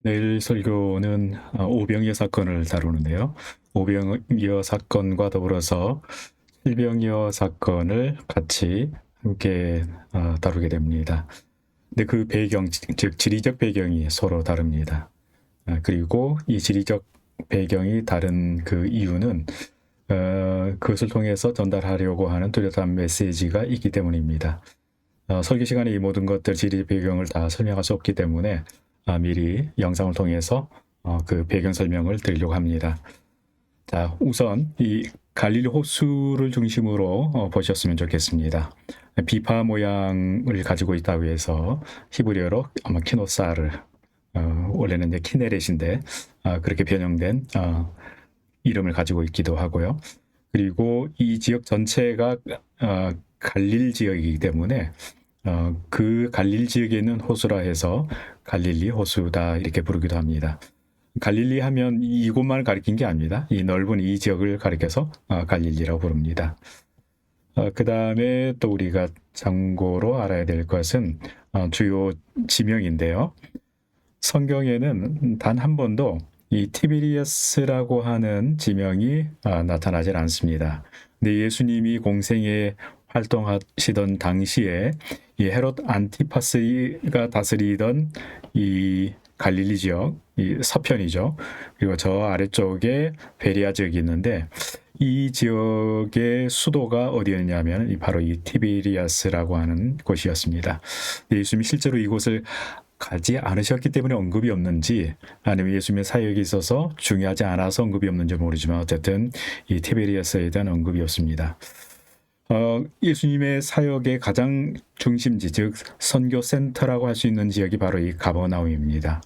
내일 설교는 오병이어 사건을 다루는데요. 오병이어 사건과 더불어서 칠병이어 사건을 같이 함께 다루게 됩니다. 근데 그 배경, 즉 지리적 배경이 서로 다릅니다. 그리고 이 지리적 배경이 다른 그 이유는 그것을 통해서 전달하려고 하는 뚜렷한 메시지가 있기 때문입니다. 설교 시간에 이 모든 것들 지리 배경을 다 설명할 수 없기 때문에 미리 영상을 통해서 그 배경 설명을 드리려고 합니다. 자, 우선 이 갈릴리 호수를 중심으로 보셨으면 좋겠습니다. 비파 모양을 가지고 있다고 해서 히브리어로 아마 키노사르, 원래는 이제 키네렛인데 그렇게 변형된 이름을 가지고 있기도 하고요. 그리고 이 지역 전체가 갈릴 지역이기 때문에 그 갈릴 지역에 있는 호수라 해서 갈릴리 호수다 이렇게 부르기도 합니다. 갈릴리 하면 이곳만을 가리킨 게 아닙니다. 이 넓은 이 지역을 가리켜서 갈릴리라고 부릅니다. 그 다음에 또 우리가 참고로 알아야 될 것은 주요 지명인데요. 성경에는 단 한 번도 이 티베리아스라고 하는 지명이 나타나질 않습니다. 근데 예수님이 공생에 활동하시던 당시에 이 헤롯 안티파스가 다스리던 이 갈릴리 지역, 이 서편이죠. 그리고 저 아래쪽에 베리아 지역이 있는데 이 지역의 수도가 어디였냐면 바로 이 티베리아스라고 하는 곳이었습니다. 예수님이 실제로 이곳을 가지 않으셨기 때문에 언급이 없는지 아니면 예수님의 사역이 있어서 중요하지 않아서 언급이 없는지 모르지만 어쨌든 이 티베리아스에 대한 언급이 없습니다. 예수님의 사역의 가장 중심지, 즉 선교 센터라고 할 수 있는 지역이 바로 이 가버나움입니다.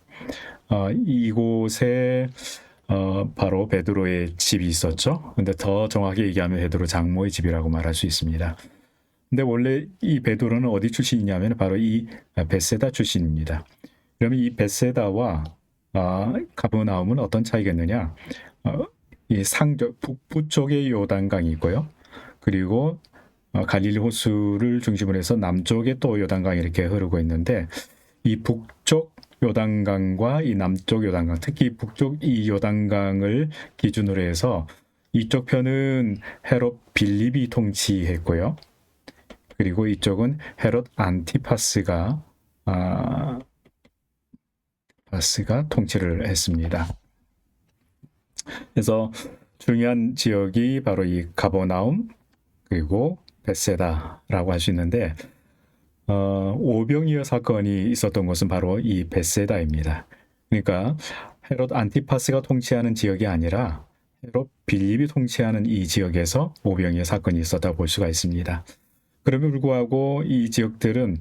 이곳에 바로 베드로의 집이 있었죠. 근데 더 정확히 얘기하면 베드로 장모의 집이라고 말할 수 있습니다. 근데 원래 이 베드로는 어디 출신이냐면 바로 이 베세다 출신입니다. 그러면 이 베세다와 가버나움은 어떤 차이가 있느냐? 이 상쪽 북부 쪽에 요단강이 있고요. 그리고 갈릴리 호수를 중심으로 해서 남쪽에 또 요단강이 이렇게 흐르고 있는데 이 북쪽 요단강과 이 남쪽 요단강, 특히 북쪽 이 요단강을 기준으로 해서 이쪽 편은 헤롯 빌립이 통치했고요. 그리고 이쪽은 헤롯 안티파스가 통치를 했습니다. 그래서 중요한 지역이 바로 이 가버나움 그리고 베세다라고 할 수 있는데 오병이어 사건이 있었던 곳은 바로 이 베세다입니다. 그러니까 헤롯 안티파스가 통치하는 지역이 아니라 헤롯 빌립이 통치하는 이 지역에서 오병이어 사건이 있었다고 볼 수가 있습니다. 그럼에도 불구하고 이 지역들은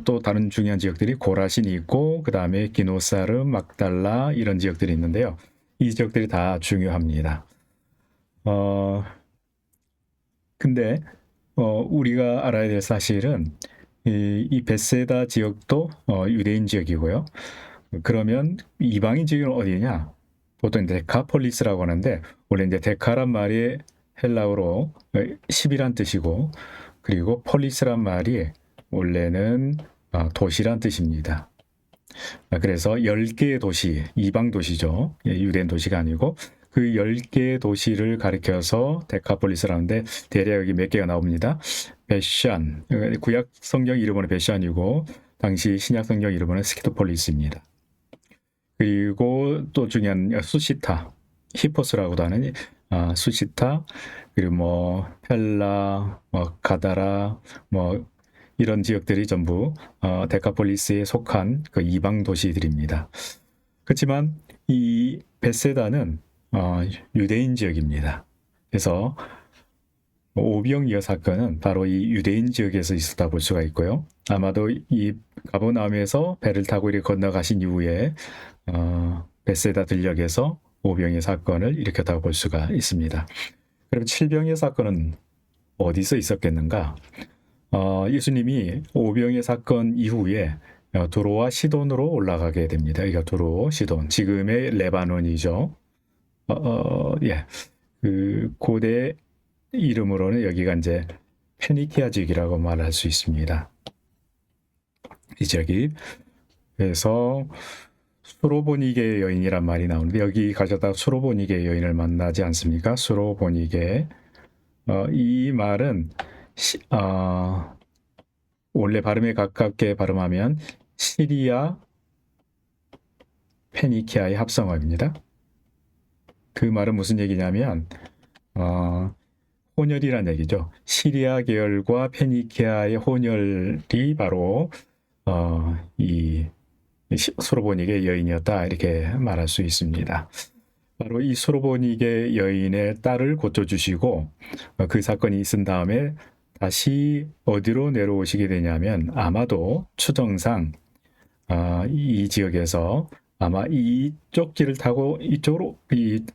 또 다른 중요한 지역들이 고라신이 있고 그 다음에 기노사르, 막달라 이런 지역들이 있는데요. 이 지역들이 다 중요합니다. 근데 우리가 알아야 될 사실은 이 베세다 지역도 유대인 지역이고요. 그러면 이방인 지역은 어디냐? 보통 데카폴리스라고 하는데 원래 이제 데카란 말이 헬라어로 10이란 뜻이고 그리고 폴리스란 말이 원래는 도시란 뜻입니다. 그래서 10개의 도시, 이방 도시죠. 유대인 도시가 아니고 그 10개의 도시를 가리켜서 데카폴리스라는데 대략 여기 몇 개가 나옵니다. 베샨, 구약 성경 이름은 베샨이고 당시 신약 성경 이름은 스키토폴리스입니다. 그리고 또 중요한 수시타, 히포스라고도 하는 수시타, 그리고 뭐 펠라, 뭐 가다라, 뭐 이런 지역들이 전부 데카폴리스에 속한 그 이방 도시들입니다. 그렇지만 이 베세다는 유대인 지역입니다. 그래서 오병이어 사건은 바로 이 유대인 지역에서 있었다 볼 수가 있고요. 아마도 이 가버나움에서 배를 타고 이렇게 건너가신 이후에 베세다 들녘에서 오병이어 사건을 일으켰다고 볼 수가 있습니다. 그럼 칠병이어 사건은 어디서 있었겠는가? 예수님이 오병이어 사건 이후에 두로와 시돈으로 올라가게 됩니다. 그러니까 두로, 시돈, 지금의 레바논이죠. 예, 그 고대 이름으로는 여기가 이제 페니키아 지역이라고 말할 수 있습니다. 이 지역이 그래서 수로보니게 여인이란 말이 나오는데 여기 가져다 수로보니게 여인을 만나지 않습니까? 수로보니게. 이 말은 원래 발음에 가깝게 발음하면 시리아 페니키아의 합성어입니다. 그 말은 무슨 얘기냐면 혼혈이란 얘기죠. 시리아 계열과 페니키아의 혼혈이 바로 이 수로보닉의 여인이었다 이렇게 말할 수 있습니다. 바로 이 수로보닉의 여인의 딸을 고쳐주시고 그 사건이 있은 다음에 다시 어디로 내려오시게 되냐면 아마도 추정상 이 지역에서 아마 이쪽 길을 타고 이쪽으로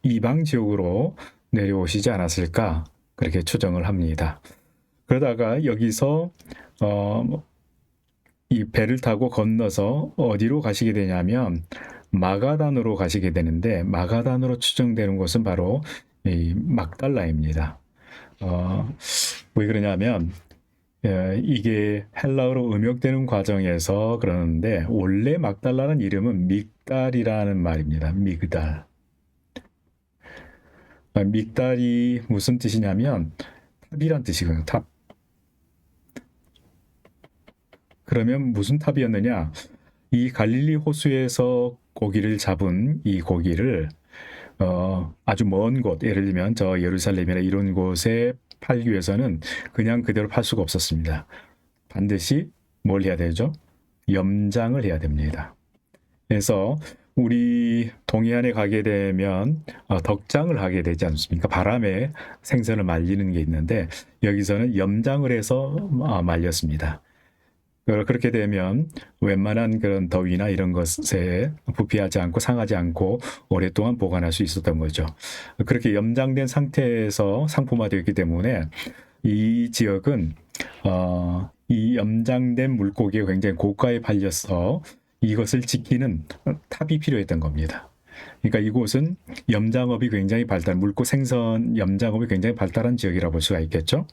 이방 지역으로 내려오시지 않았을까 그렇게 추정을 합니다. 그러다가 여기서 이 배를 타고 건너서 어디로 가시게 되냐면 마가단으로 가시게 되는데 마가단으로 추정되는 곳은 바로 이 막달라입니다. 왜 그러냐면 이게 헬라어로 음역되는 과정에서 그러는데 원래 막달라는 이름은 믹달이라는 말입니다. 믹달. 믹달이 무슨 뜻이냐면 탑이란 뜻이거든요. 탑. 그러면 무슨 탑이었느냐? 이 갈릴리 호수에서 고기를 잡은 이 고기를 아주 먼 곳, 예를 들면 저 예루살렘이나 이런 곳에 팔기 위해서는 그냥 그대로 팔 수가 없었습니다. 반드시 뭘 해야 되죠? 염장을 해야 됩니다. 그래서 우리 동해안에 가게 되면 덕장을 하게 되지 않습니까? 바람에 생선을 말리는 게 있는데 여기서는 염장을 해서 말렸습니다. 그렇게 되면 웬만한 그런 더위나 이런 것에 부패하지 않고 상하지 않고 오랫동안 보관할 수 있었던 거죠. 그렇게 염장된 상태에서 상품화되었기 때문에 이 지역은 이 염장된 물고기가 굉장히 고가에 팔려서 이것을 지키는 탑이 필요했던 겁니다. 그러니까 이곳은 염장업이 굉장히 물고 생선 염장업이 굉장히 발달한 지역이라고 볼 수가 있겠죠.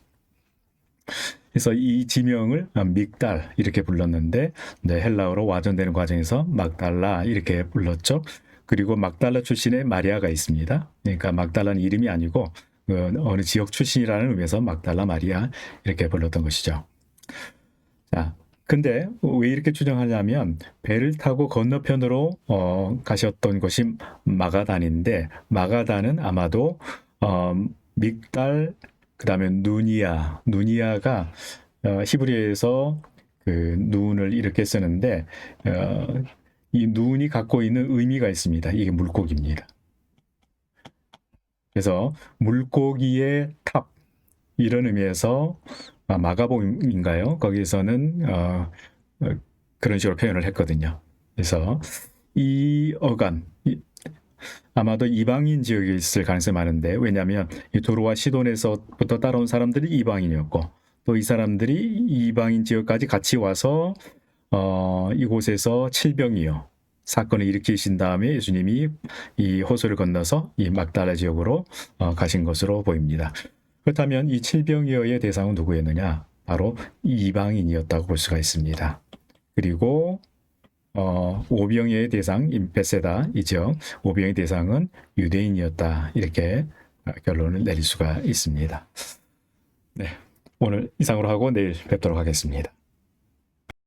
그래서 이 지명을 믹달 이렇게 불렀는데 헬라어로 와전되는 과정에서 막달라 이렇게 불렀죠. 그리고 막달라 출신의 마리아가 있습니다. 그러니까 막달라는 이름이 아니고 어느 지역 출신이라는 의미에서 막달라 마리아 이렇게 불렀던 것이죠. 자, 근데 왜 이렇게 추정하냐면 배를 타고 건너편으로 가셨던 곳이 마가단인데 마가단은 아마도 믹달 그다음에 누니아가 히브리어에서 그 눈을 이렇게 쓰는데 이 눈이 갖고 있는 의미가 있습니다. 이게 물고기입니다. 그래서 물고기의 탑 이런 의미에서 마가복인가요? 거기서는 그런 식으로 표현을 했거든요. 그래서 이 어간 아마도 이방인 지역에 있을 가능성이 많은데 왜냐하면 이 도로와 시돈에서부터 따라온 사람들이 이방인이었고 또 이 사람들이 이방인 지역까지 같이 와서 이곳에서 칠병이요 사건을 일으키신 다음에 예수님이 이 호수를 건너서 이 막달라 지역으로 가신 것으로 보입니다. 그렇다면 이 칠병이어의 대상은 누구였느냐? 바로 이방인이었다고 볼 수가 있습니다. 그리고 오병이어의 대상 베세다 이 지역 오병이어의 대상은 유대인이었다 이렇게 결론을 내릴 수가 있습니다. 네, 오늘 이상으로 하고 내일 뵙도록 하겠습니다.